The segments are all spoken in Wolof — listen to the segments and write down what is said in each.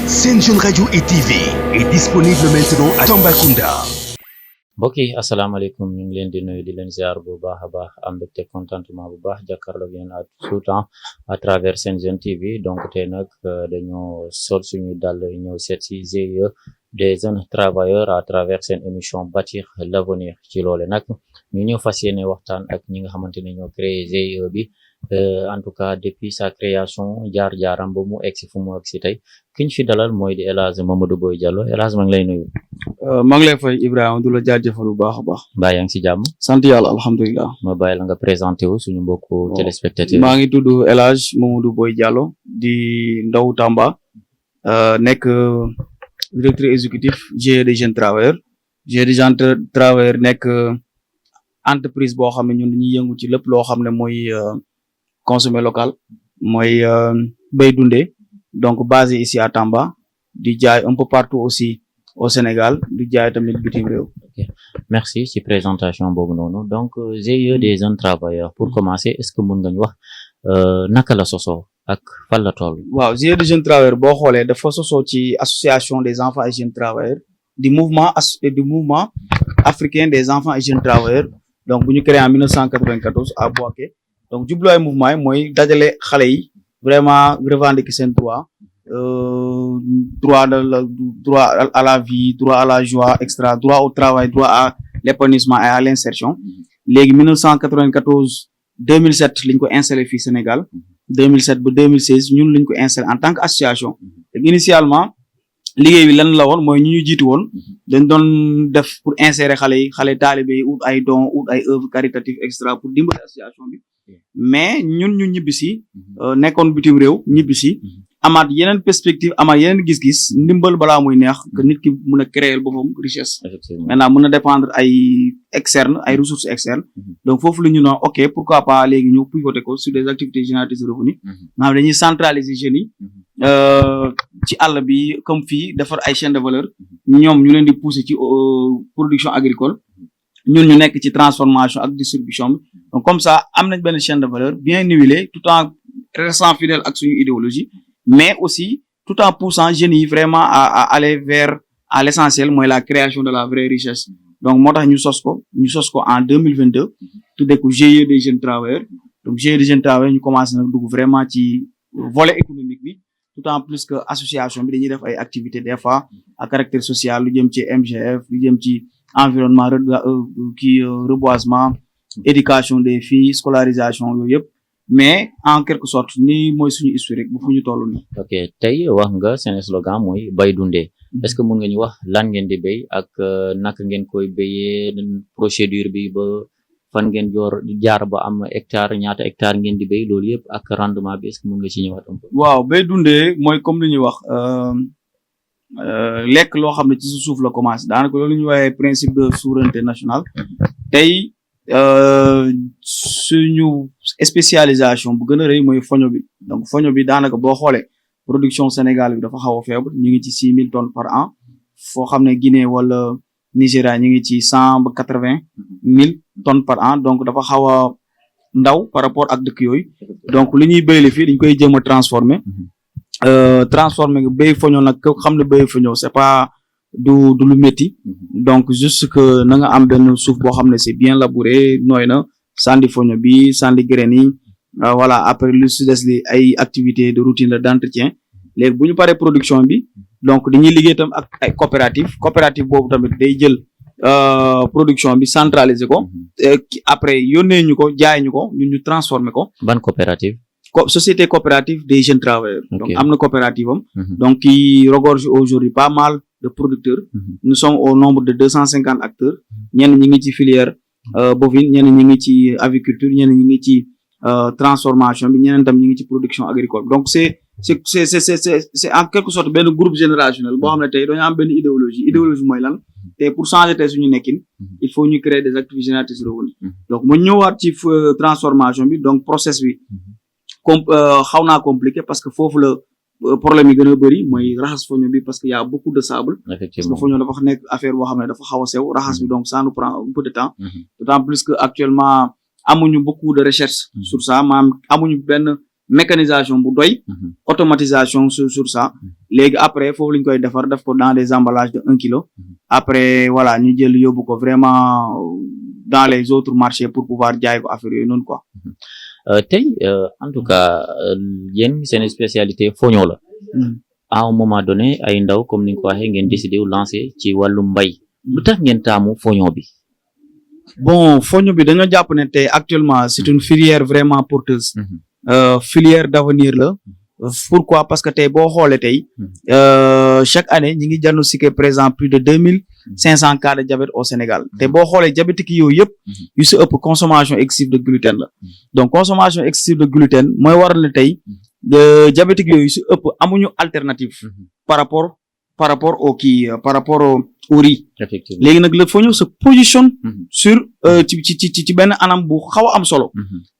Sen Jeune Radio et TV est disponible maintenant à Tambacounda. mbokk yi asalaamaaleykum ñu ngi leen di nuyu di leen ziar bu baax a baax am mbégte contentement bu baax jàkkaarloog yéen à tout temps à travers Sen Jeune TV donc tey nag dañoo sol suñu dàll ñëw seet si GIE des jeunes travailleurs à travers seen émission bâtir l'avenir ci loole nag ñu ñëw fas yéene waxtaan ak ñi nga xamante ne ñoo créé GIE bi en tout cas depuis sa création jaar-jaaram ba mu egsi fu mu egsi tey ki ñu fi dalal mooy di El Hadj Mamadou Boye Diallo El Hadj maa ngi lay nuyu. maa ngi lay fay Ibrahima du la jaajëfal bu baax a baax. mbaa yaa ngi si jàmm. sant yàlla alhamdulilah. ma bàyyi la nga présenté wu suñu mbokku téléspectateurs. maa ngi tudd El Hadj Mamadou Boye Diallo di ndaw Tamba nekk directeur exécutif GIE des jeunes travailleurs GIE des jeunes travailleurs nekk entreprise boo xam ne ñun dañuy yëngu ci lépp loo xam ne mooy consommer local mooy bay dundee donc basé ici à Tamba di jaay un peu partout aussi au Sénégal di jaay tamit bitim réew. ok merci ci présentation boobu noonu donc GIE des jeunes travailleurs pour commencer est-ce que mën nga ñu wax naka la sosoo ak fan la toll. waaw GIE des jeunes travailleurs boo xoolee dafa sosoo ci association des enfants et jeunes travailleurs du mouvement africain des enfants et jeunes travailleurs donc bu ñu créé en 1994 à Bouaké donc jubluwaay mouvement yi mooy dajale xale yi vraiment revendiquer seen droit droit à la vie droit à la joie extra droit au travail droit à l'épanouissement et à l'insertion léegi 1994 2007 lañ ko installé fii Sénégal 2007 ba 2016 ñun lañ ko installé en tant que association initialement liggéey bi lan la woon mooy ñu jiitu woon dañ doon def pour insérer xale taalibe yi ut ay dons ut ay œuvres caritatives extra pour dimbali association bi mais ñun ñu ñibbisi nekkoon bitim réew ñibbisi amaat yeneen perspective amaat yeneen gis-gis ndimbal balaa muy neex que nit ki mën a créer boppam richesse maintenant mën a dépendre ay externe ay ressources externes donc foofu la ñu naan ok pourquoi pas léegi ñu pivoter ko sur des activités génératrices de revenus nga xam ne dañuy centraliser jeunes yi ci àll bi comme fii defar ay chaîne de valeur ñoom ñu leen di pousser ci production agricole ñun ñu nekk ci transformation ak distribution bi donc comme ça am nañ benn chaîne de valeur bien nivelée tout en restant fidèle ak suñu idéologie mais aussi tout en poussant jeunes yi vraiment à aller vers à l'essentiel mooy la création de la vraie richesse donc moo tax ñu sos ko en 2022 tuddee ko GIE des jeunes travailleurs donc GIE des jeunes travailleurs ñu commencé nag dugg vraiment ci volet économique bi tout en plus que association bi dañuy def ay activités des fois à caractère social lu jëm ci MGF lu jëm ci environnement reboisement éducation des filles scolarisation yooyu yëpp mais en quelque sorte nii mooy suñu historique bu fu ñu toll nii. ok tey wax nga seen slogan mooy bay dundee est-ce que mën nga ñu wax lan ngeen di béy ak naka ngeen koy béyee procédure bi ba fan ngeen jaar ba am hectare ñaata hectare ngeen di béy loolu yëpp ak rendement bi est-ce que mën nga ci ñëwaat un peu. waaw bay dundee mooy comme li ñuy wax lekk loo xam ne ci suuf la commencé daanaka loolu ñuy waxee principe de souveraineté nationale tey suñu spécialisation bu gën a rëy mooy foño bi donc foño bi daanaka boo xoolee production Sénégal bi dafa xaw a faible ñu ngi ci 6 000 tonnes par an foo xam ne Guinée wala Nigéria ñu ngi ci 100 ba 80 000 tonnes par an donc dafa xaw a ndaw par rapport ak dëkk yooyu donc li ñuy béyle fii dañ koy jéem a transformer béy foño nag xam ne béy foño c'est pas du lu métti donc juste que na nga am benn suuf boo xam ne c'est bien labouré nooy na sandi foño bi sandi graine yi voilà après lu si des li ay activités de routine d'entretien léegi bu ñu paree production bi donc dañuy liggéey tam ak ay coopérative boobu tamit day jël production bi centraliser ko après yónnee ñu ko jaay ñu ko ñun ñu transformer ko. ban coopérative. Société coopérative des jeunes travailleurs. Okay. Donc am na coopérative am. Donc qui regorge aujourd'hui pas mal de producteurs. Nous sommes au nombre de 250 acteurs. ñenn ñi ngi ci filière bovine ñenn ñi ngi ci aviculture ñenn ñi ngi ci transformation bi ñeneen tam ñi ngi ci production agricole donc c'est en quelque sorte benn groupe générationnel boo xam ne tey dañoo am benn idéologie mooy lan tey pour changer tey suñu nekkin il faut ñu créer des activités génératrices de revenus donc ma ñëwaat ci transformation bi donc process bi xaw naa compliqué parce que foofu la problème yi gën a bëri mooy raxas foño bi parce que y a beaucoup de sable parce que foño dafa nekk affaire boo xam ne dafa xaw a sew raxas bi donc ça nous prend un peu de temps d'autant plus que actuellement amuñu beaucoup de recherche sur ça maanaam amuñu benn mécanisation bu doy automatisation sur ça léegi après foofu lañ koy defar def ko dans des emballages de 1 kilo après voilà ñu jël yóbbu ko vraiment dans les autres marchés pour pouvoir jaay ko affaire yooyu noonu quoi. tey en tout cas yéen seen spécialité foño la. à un moment donné ay ndaw comme ni nga ko waxee ngeen décidé wu lancer ci wàllu mbay lu tax ngeen taamu foño bi. bon foño bi dañoo jàpp ne tey actuellement c'est une filière vraiment porteuse. Filière d'avenir la. Pourquoi parce que tey boo xoolee tey chaque année ñi ngi diagnostiqué présent plus de 2500 cas de diabète au Sénégal te boo xoolee diabétique yooyu yëpp yu si ëpp consommation excessive de gluten la donc consommation excessive de gluten mooy waral ne tey diabétique yooyu yu si ëpp amuñu alternative par rapport au kii par rapport au riz. Effectivement léegi nag le foño se positionne sur ci benn anam bu xaw a am solo.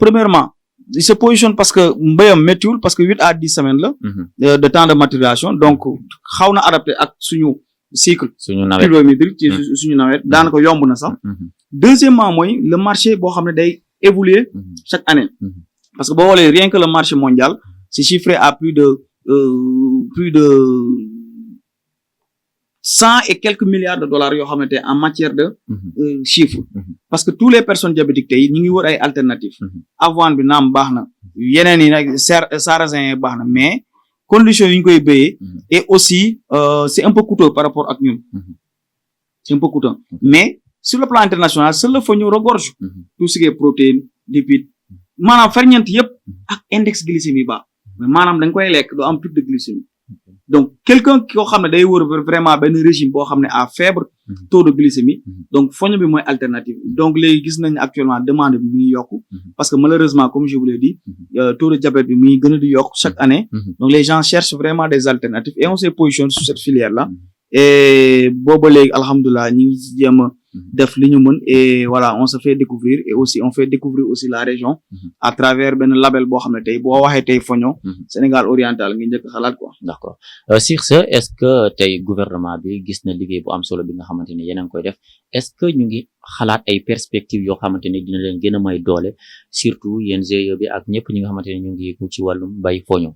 Premièrement il se positionne parce que mbayam méttiwul parce que 8 à 10 semaines la de temps de maturation donc xaw na adapté ak suñu cycle pluviométrique ci suñu nawet daanaka yomb na sax. Deuxièmement mooy le marché boo xam ne day évoluer chaque année parce que boo xoolee rien que le marché mondial c'est chiffré à plus de 100 et quelques milliards de dollars yoo xamante en matière de chiffres parce que tous les personnes diabétiques tey ñu ngi wër ay alternatives avoine bi naam baax na yeneen yi nag sarrasin yi baax na mais conditions yi ñu koy béyee et aussi c'est un peu coûteux par rapport ak ñun c'est un peu coûteux mais sur le plan international seul le foño regorge tout ce qui est protéines lipides maanaam ferñeent yëpp ak index glycémique baax mais maanaam da nga koy lekk doo am pic de glycémie donc quelqu'un koo xam ne day wër vraiment benn régime boo xam ne à faible taux de glycémie donc foño bi mooy alternative donc léegi gis nañ actuellement demande bi mu ngi yokku parce que malheureusement comme je vous l'ai dit taux de diabète bi mu ngi gën a di yokk chaque année donc les gens cherchent vraiment des alternatives et on se positionne sur cette filière là et booba léegi alhamdulilah ñu ngi ci jéem a def li ñu mën et voilà on se fait découvrir et aussi on fait découvrir aussi la région à travers benn label boo xam ne tey boo waxee tey foño Sénégal oriental ngi njëkk xalaat quoi. D'accord sur ce est-ce que tey gouvernement bi gis na liggéey bu am solo bi nga xamante ne yéen a ngi koy def est-ce que ñu ngi xalaat ay perspectives yoo xamante ne dina leen gën a may doole surtout yéen GIE bi ak ñëpp ñi nga xamante ne ñu ngi ci wàllum mbay foño.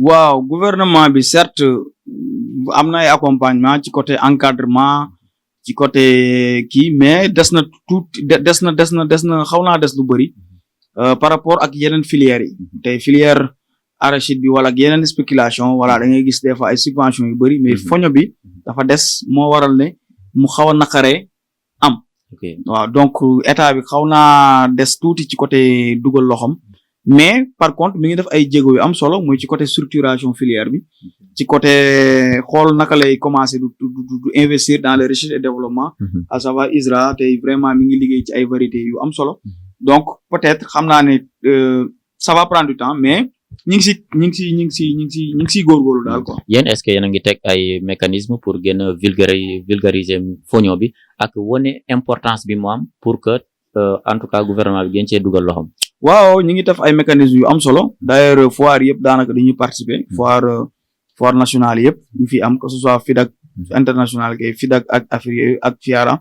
waaw gouvernement bi certes am na ay accompagnement ci côté encadrement ci côté kii mais des na xaw naa des lu bëri par rapport ak yeneen filières yi tey filière arachide bi wala ak yeneen spéculation voilà da ngay gis des fois ay subventions yu bëri mais foño bi dafa des moo waral ne mu xaw a naqaree am waaw donc état bi xaw naa des tuuti ci côté dugal loxom mais par contre mi ngi def ay jéego yu am solo mooy ci côté structuration filière bi ci côté xool naka lay commencer du investir dans les recherches et développement à savoir ISRA tey vraiment mi ngi liggéey ci ay variétés yu am solo donc peut-être xam naa ne ça va prendre du temps mais ñu ngi si góorgóorlu daal quoi. yéen est-ce que yéen a ngi teg ay mécanismes pour gën a vulgariser foño bi ak wane importance bi mu am pour que en tout cas gouvernement bi gën cee dugal loxoom. waaw ñu ngi def ay mécanismes yu am solo d'ailleurs foire yëpp daanaka dañuy participer foire nationale yëpp ñu fi am que ce soit FIDAK international kay FIDAK ak Afrique ak FIARA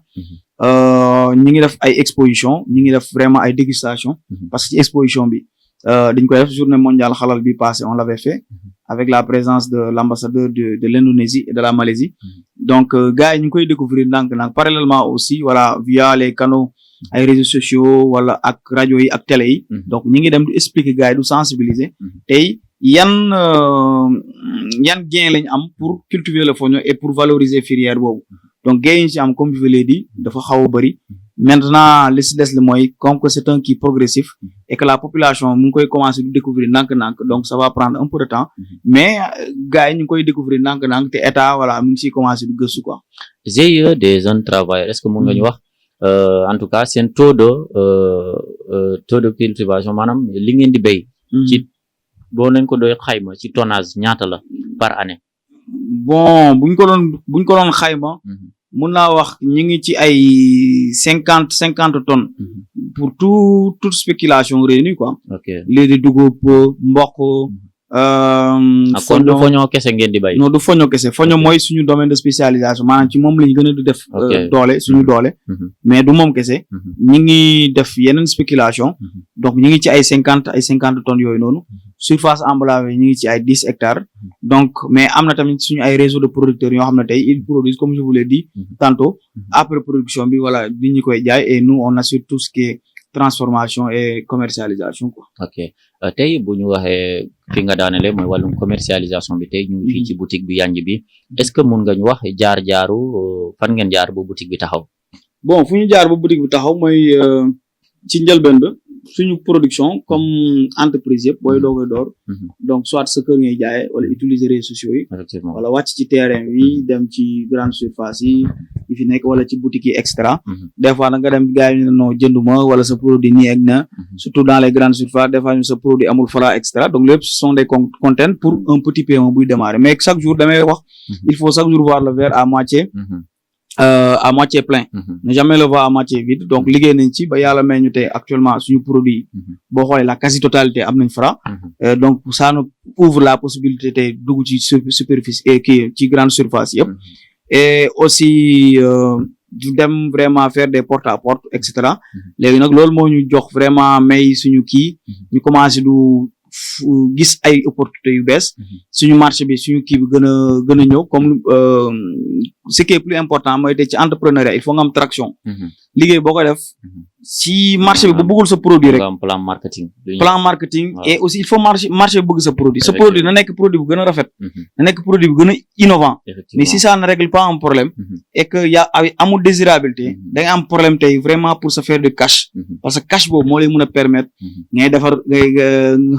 ñu ngi def ay exposition ñu ngi def vraiment ay dégustation parce que ci exposition bi dañ koy def journée mondiale halal bi passé on l'avait fait avec la présence de l'ambassadeur de l'Indonésie et de la Malaisie donc gars yi ñu ngi koy découvrir ndànk-ndànk parallèlement aussi voilà via les canaux ay réseaux sociaux wala ak rajo yi ak télé yi donc ñi ngi dem du expliquer gars yi du sensibiliser tey yan gain lañ am pour cultiver le foño et pour valoriser filière boobu donc gain yi ci am comme je l'ai dit dafa xaw a bëri maintenant li si des li mooy comme que c'est un qui progressif et que la population mu ngi koy commencer du découvrir ndànk-ndànk donc ça va prendre un peu de temps mais gars yi ñu ngi koy découvrir ndànk-ndànk te état voilà mu ngi siy commencer du gëstu quoi. GIE des jeunes travailleurs est-ce que mën nga ñu wax en tout cas seen taux de cultivation maanaam li ngeen di béy. ci boo leen ko doy xayma ci tonnage ñaata la par année. bon buñ ko doon xayma. mun naa wax ñu ngi ci ay 50 tonnes. pour toute spéculation réunie quoi. ok lii di dugub mboq. kon du foño kese ngeen di bay. non du foño kese foño mooy suñu domaine de spécialisation maanaam ci moom lañu gën a di def. doole suñu doole. mais du moom kese. ñi ngi def yeneen spéculation. donc ñi ngi ci ay 50 tonnes yooyu noonu. surface emballée ñi ngi ci ay 10 hectares. donc mais am na tamit suñu ay réseau de producteurs yoo xam ne tey ils produisent comme je vous l'ai dit tantôt après production bi voilà di ñu koy jaay et nous on assure tout ce qui est transformation et commercialisation quoi. ok tey bu ñu waxee fi nga daanele mooy wàllum commercialisation bi tey ñu ngi fii ci boutique bi yanj bi est-ce que mun nga ñu wax jaar-jaaru fan ngeen jaar ba boutique bi taxaw. bon fu ñu jaar ba boutique bi taxaw mooy ci njëlbeen ba suñu production comme entreprise yëpp booy doog a door donc soit sa kër ngay jaayee wala utiliser réseaux sociaux yi wala wàcc ci terrain bi dem ci grande surface yi fi nekk wala ci boutique yi extra des fois nag nga dem gars yi non jënduma wala sa produit nii ak na surtout dans les grandes surfaces des fois sa produit amul fala extra donc lépp ce sont des contenants pour un petit PME buy démarrer mais chaque jour damay wax il faut chaque jour voir le verre à moitié plein ne jamais le voir à moitié vide donc liggéey nañ ci ba yàlla may ñu tey actuellement suñu produit boo xoolee la quasi totalité am nañ Fra donc ça nous ouvre la possibilité tey dugg ci superficie et kii ci grande surface yëpp et aussi dem vraiment faire des porte à porte et cetera léegi nag loolu moo ñu jox vraiment may suñu kii ñu commencé du gis ay opportunités yu bees suñu marché bi suñu kii bi gën a ñëw comme ce qui est plus important mooy tey ci entrepreneuriat il faut nga am traction liggéey boo ko def si marché bi bu bëggul sa produit rek plan marketing et aussi il faut marché bi bëgg sa produit na nekk produit bu gën a rafet na nekk produit bu gën a innovant mais si ça ne règle pas un problème et que y a amul désirabilité da nga am problème tey vraiment pour se faire de cash parce que cash boobu moo lay mën a permettre ngay defar ngay nga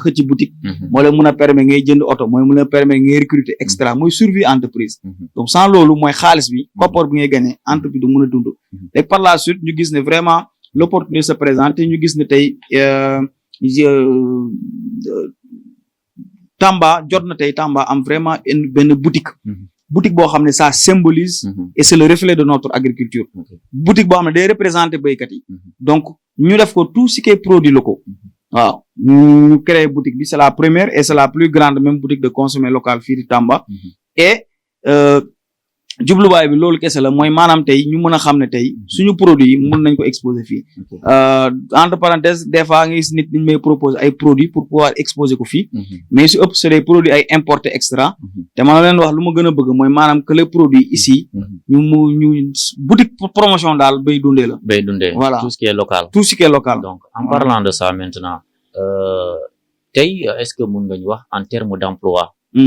xëcc boutique moo lay mën a permettre ngay jënd oto mooy mën a permettre ngay recruter extra mooy survie entreprise donc sans loolu mooy xaalis bi koppar bi ngay gagné entreprise du mën a dund et par la suite ñu gis ne vraiment l'opportunité se présente ñu gis ne tey Tamba jot na tey Tamba am vraiment benn boutique boo xam ne ça symbolise et c'est le reflet de notre agriculture boutique boo xam ne day représenter béykat yi donc ñu def ko tout ce qui est produits locaux waaw ñu créé boutique bi c'est la première et c'est la plus grande même boutique de consommé local fii di Tamba et jubluwaay bi loolu kese la mooy maanaam tey ñu mën a xam ne tey suñu produit yi mën nañ ko exposer fii entre parenthèses des fois nga gis nit ñi may proposer ay produits pour pouvoir exposer ko fii mais su ëpp c'est des produits ay importés extra te ma leen wax lu ma gën a bëgg mooy maanaam que les produits ici ñu boutique promotion daal bay dundee la voilà tout ce qui est local donc en parlant de ça maintenant tey est-ce que mën nga ñu wax en termes d'emploi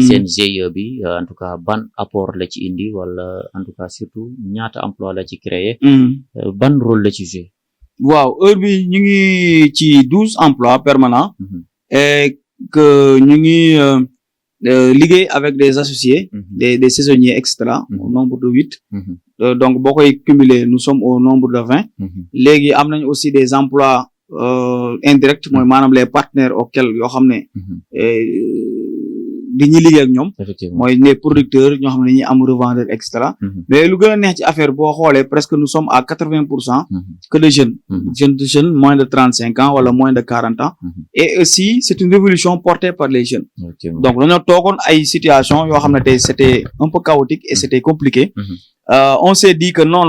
seen GIE bi en tout cas ban apport la ci indi wala en tout cas surtout ñaata emploi la ci créé ban rôle la ci joué waaw heure bi ñu ngi ci 12 emplois permanents et que ñu ngi liggéey avec des associés des saisonniers extra au nombre de 8 donc boo koy cumuler nous sommes au nombre de 20 léegi am nañ aussi des emplois indirects mooy maanaam les partenaires auxquels yoo xam ne di ñuy liggéey ak ñoom mooy les producteurs ñoo xam ne dañuy am revendeur extra mais lu gën a neex ci affaire boo xoolee presque nous sommes à 80% que de jeunes moins de 35 ans wala moins de 40 ans et aussi c'est une révolution portée par les jeunes donc dañoo toogoon ay situation yoo xam ne tey c'était un peu chaotique et c'était compliqué on s'est dit que non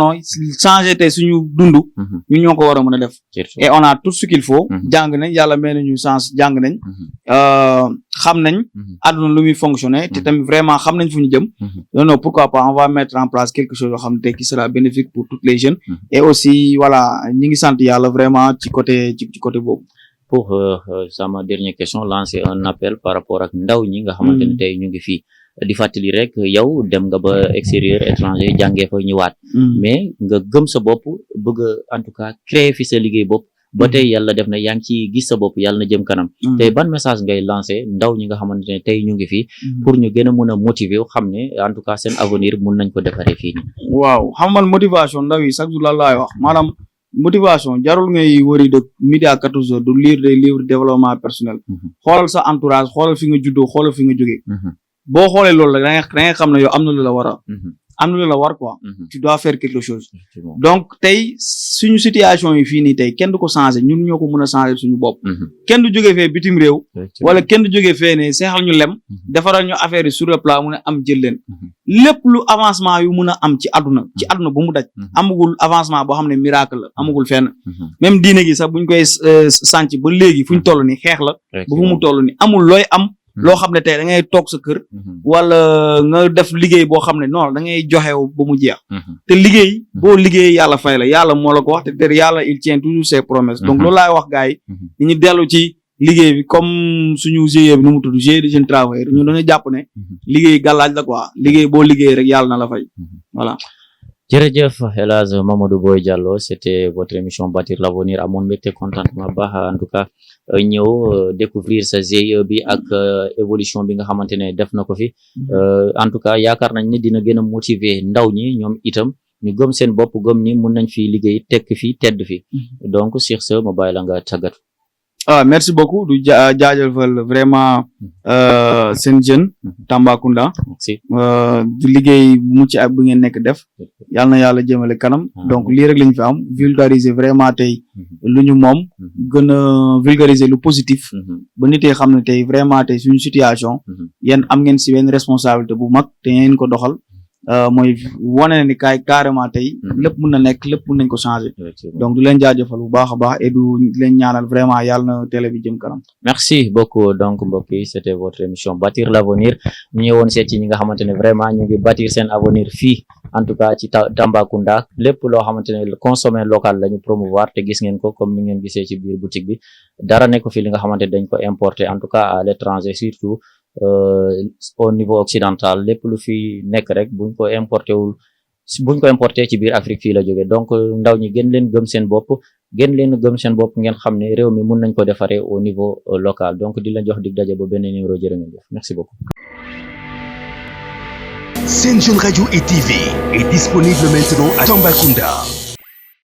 changer tey suñu dundu ñu ñoo ko war a mën a def et on a tout ce qu'il faut jàng nañ yàlla may nañu chance jàng nañ xam nañ àdduna lu muy fonctionner te tamit vraiment xam nañ fu ñu jëm non pourquoi pas on va mettre en place quelque chose yoo xam ne tey qui sera bénéfique pour toutes les jeunes et aussi voilà ñi ngi sant yàlla vraiment ci côté boobu pour sama dernière question lancer un appel par rapport ak ndaw ñi nga xamante ne tey ñu ngi fii di fàttali rek yow dem nga ba extérieur étranger jàngee fa ñëwaat mais nga gëm sa bopp bëgg en tout cas créer fi sa liggéey bopp ba tey yàlla def na yaa ngi ci gis sa bopp yàlla na jëm kanam tey ban message ngay lancer ndaw ñi nga xamante ne tey ñu ngi fii pour ñu gën a mën a motiver xam ne en tout cas seen avenir mun nañ ko defaree fii nii waaw xam man motivation ndaw yi chaque jour la laay wax maanaam motivation jarul ngay wëri de midi à 14 heures du lire des livres de développement personnel xoolal sa entourage xoolal fi nga juddoo xoolal fi nga jógee boo xoolee loolu la da nga xam ne yow am na lu la war quoi tu dois faire quelque chose donc tey suñu situation yi fii nii tey kenn du ko changer ñun ñoo ko mën a changer suñu bopp kenn du jógee fee bitim réew wala kenn du jógee fee ne seexal ñu lem defaral ñu affaire yi sur le plat mu ne am jël leen lépp lu avancement yu mën a am ci àdduna bu mu daj amagul avancement boo xam ne miracle la amagul fenn même diine gi sax buñ koy sànc ba léegi fuñ toll ni xeex la ba fu mu toll ni amul looy am loo xam ne tey da ngay toog sa kër wala nga def liggéey boo xam ne non da ngay joxew ba mu jeex te liggéey boo liggéey yàlla fay la yàlla moo la ko wax te yàlla il tient toujours ses promesses donc loolu laay wax gars yi ñu dellu ci liggéey bi comme suñu GIE bi nu mu tudd GIE des jeunes travailleurs ñu dañu jàpp ne liggéey gàllaaj la quoi liggéey boo liggéey rek yàlla na la fay voilà. jërëjëf El Hadj Mamadou Boye Diallo c'était votre émission Bâtir l'avenir amoon mbégte contentement baax en tout cas ñëw découvrir sa GIE bi ak évolution bi nga xamante ne def na ko fi en tout cas yaakaar nañ ne dina gën a motiver ndaw ñi ñoom itam ñu gëm seen bopp gëm ni mun nañ fi liggéey tekk fi tedd fi donc sur ce ma bàyyi la nga tàggatu. Merci beaucoup du jaajëfal vraiment seen jeune Tambacounda du liggéey mucc ak bu ngeen nekk def yàlla na yàlla jëmale kanam donc lii rek lañ fi am vulgariser vraiment tey lu ñu moom gën a vulgariser lu positif ba nit yi xam ne tey vraiment tey suñu situation yéen am ngeen si benn responsabilité bu mag te ngeen ko doxal mooy wane na ni carrément tey lépp mun na nekk lépp mun nañ ko changer donc du leen jaajëfal bu baax a baax et du leen ñaanal vraiment yàlla na télé bi jëm kanam. merci beaucoup donc mbokk yi c'était votre émission Bâtir l'avenir ñu ñëwoon seet ci ñi nga xamante ne vraiment ñu ngi bâtir seen avenir fii en tout cas ci Tambacounda lépp loo xamante ne consommer local la ñu promouvoir te gis ngeen ko comme ni ngeen gisee ci biir boutique bi dara nekk fi li nga xamante ne dañ ko importer en tout cas à l'étranger surtout au niveau occidental lépp lu fi nekk rek buñ ko importé ci biir Afrique fii la jóge donc ndaw ñi gën leen gëm seen bopp ngeen xam ne réew mi mun nañ ko defaree au niveau local donc di la jox dig daje ba benn numéro jërë ngeen jëf merci beaucoup. Sen Jeune Radio et TV est disponible maintenant à Tambacounda.